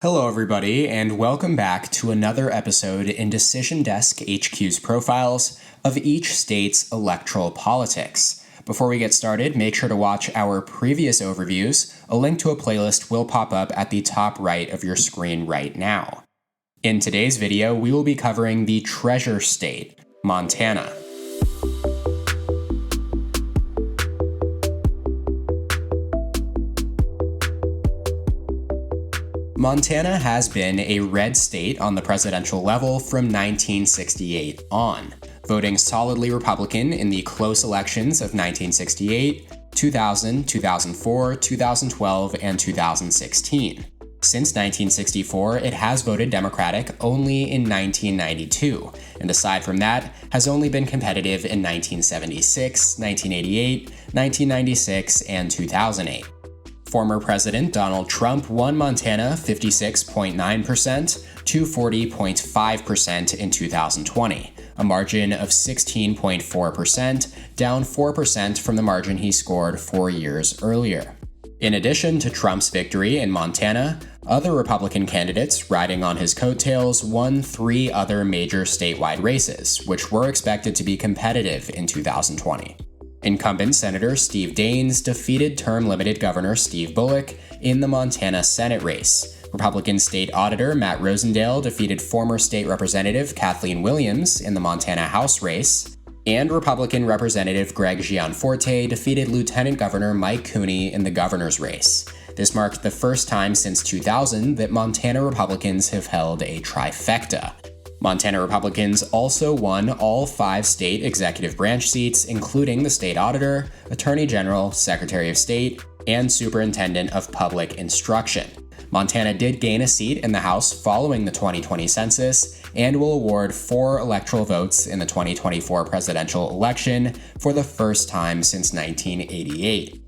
Hello, everybody, and welcome back to another episode in Decision Desk HQ's profiles of each state's electoral politics. Before we get started, make sure to watch our previous overviews. A link to a playlist will pop up at the top right of your screen right now. In today's video, we will be covering the treasure state, Montana. Montana has been a red state on the presidential level from 1968 on, voting solidly Republican in the close elections of 1968, 2000, 2004, 2012, and 2016. Since 1964, it has voted Democratic only in 1992, and aside from that, has only been competitive in 1976, 1988, 1996, and 2008. Former President Donald Trump won Montana 56.9% to 40.5% in 2020, a margin of 16.4%, down 4% from the margin he scored 4 years earlier. In addition to Trump's victory in Montana, other Republican candidates riding on his coattails won 3 other major statewide races, which were expected to be competitive in 2020. Incumbent Senator Steve Daines defeated term-limited Governor Steve Bullock in the Montana Senate race. Republican State Auditor Matt Rosendale defeated former State Representative Kathleen Williams in the Montana House race. And Republican Representative Greg Gianforte defeated Lieutenant Governor Mike Cooney in the governor's race. This marked the first time since 2000 that Montana Republicans have held a trifecta. Montana Republicans also won all 5 state executive branch seats, including the state auditor, attorney general, secretary of state, and superintendent of public instruction. Montana did gain a seat in the House following the 2020 census and will award 4 electoral votes in the 2024 presidential election for the first time since 1988.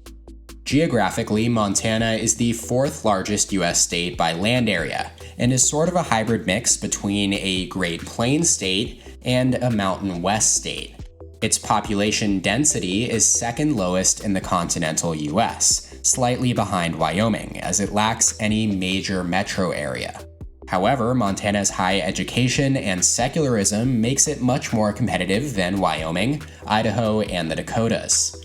Geographically, Montana is the 4th largest U.S. state by land area, and is sort of a hybrid mix between a Great Plains state and a Mountain West state. Its population density is second lowest in the continental U.S., slightly behind Wyoming, as it lacks any major metro area. However, Montana's high education and secularism makes it much more competitive than Wyoming, Idaho, and the Dakotas.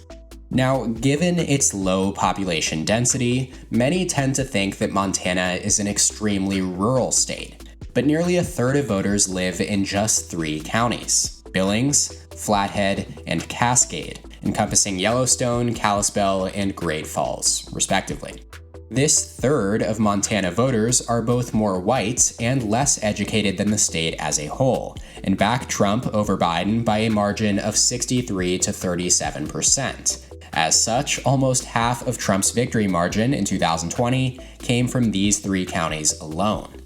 Now, given its low population density, many tend to think that Montana is an extremely rural state, but nearly a third of voters live in just 3 counties: Billings, Flathead, and Cascade, encompassing Yellowstone, Kalispell, and Great Falls, respectively. This third of Montana voters are both more white and less educated than the state as a whole, and back Trump over Biden by a margin of 63 to 37%. As such, almost half of Trump's victory margin in 2020 came from these 3 counties alone.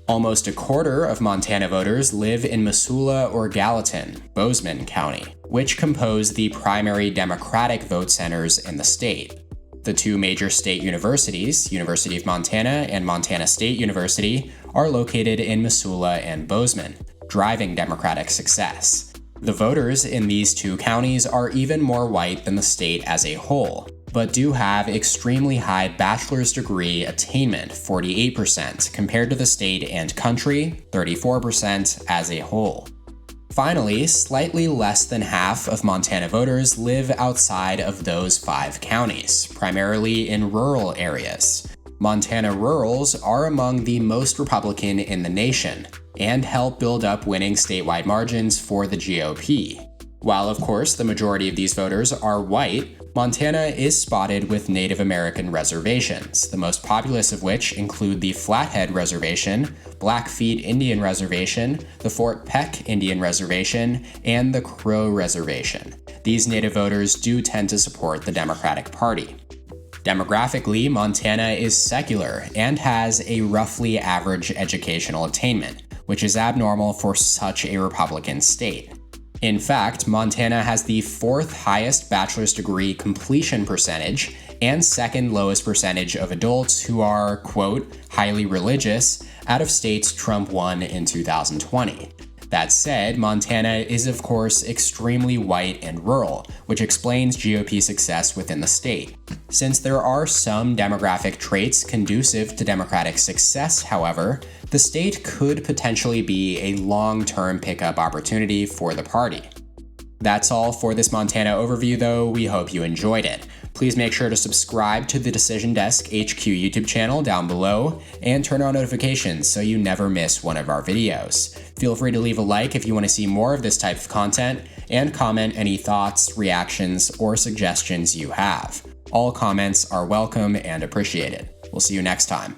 Almost a quarter of Montana voters live in Missoula or Gallatin, Bozeman County, which compose the primary Democratic vote centers in the state. The 2 major state universities, University of Montana and Montana State University, are located in Missoula and Bozeman, driving Democratic success. The voters in these 2 counties are even more white than the state as a whole, but do have extremely high bachelor's degree attainment, 48%, compared to the state and country, 34%, as a whole. Finally, slightly less than half of Montana voters live outside of those 5 counties, primarily in rural areas. Montana rurals are among the most Republican in the nation, and help build up winning statewide margins for the GOP. While, of course, the majority of these voters are white, Montana is spotted with Native American reservations, the most populous of which include the Flathead Reservation, Blackfeet Indian Reservation, the Fort Peck Indian Reservation, and the Crow Reservation. These Native voters do tend to support the Democratic Party. Demographically, Montana is secular and has a roughly average educational attainment, which is abnormal for such a Republican state. In fact, Montana has the 4th highest bachelor's degree completion percentage and 2nd lowest percentage of adults who are, quote, highly religious out of states Trump won in 2020. That said, Montana is of course extremely white and rural, which explains GOP success within the state. Since there are some demographic traits conducive to Democratic success, however, the state could potentially be a long-term pickup opportunity for the party. That's all for this Montana overview though, we hope you enjoyed it. Please make sure to subscribe to the Decision Desk HQ YouTube channel down below and turn on notifications so you never miss one of our videos. Feel free to leave a like if you want to see more of this type of content, and comment any thoughts, reactions, or suggestions you have. All comments are welcome and appreciated. We'll see you next time.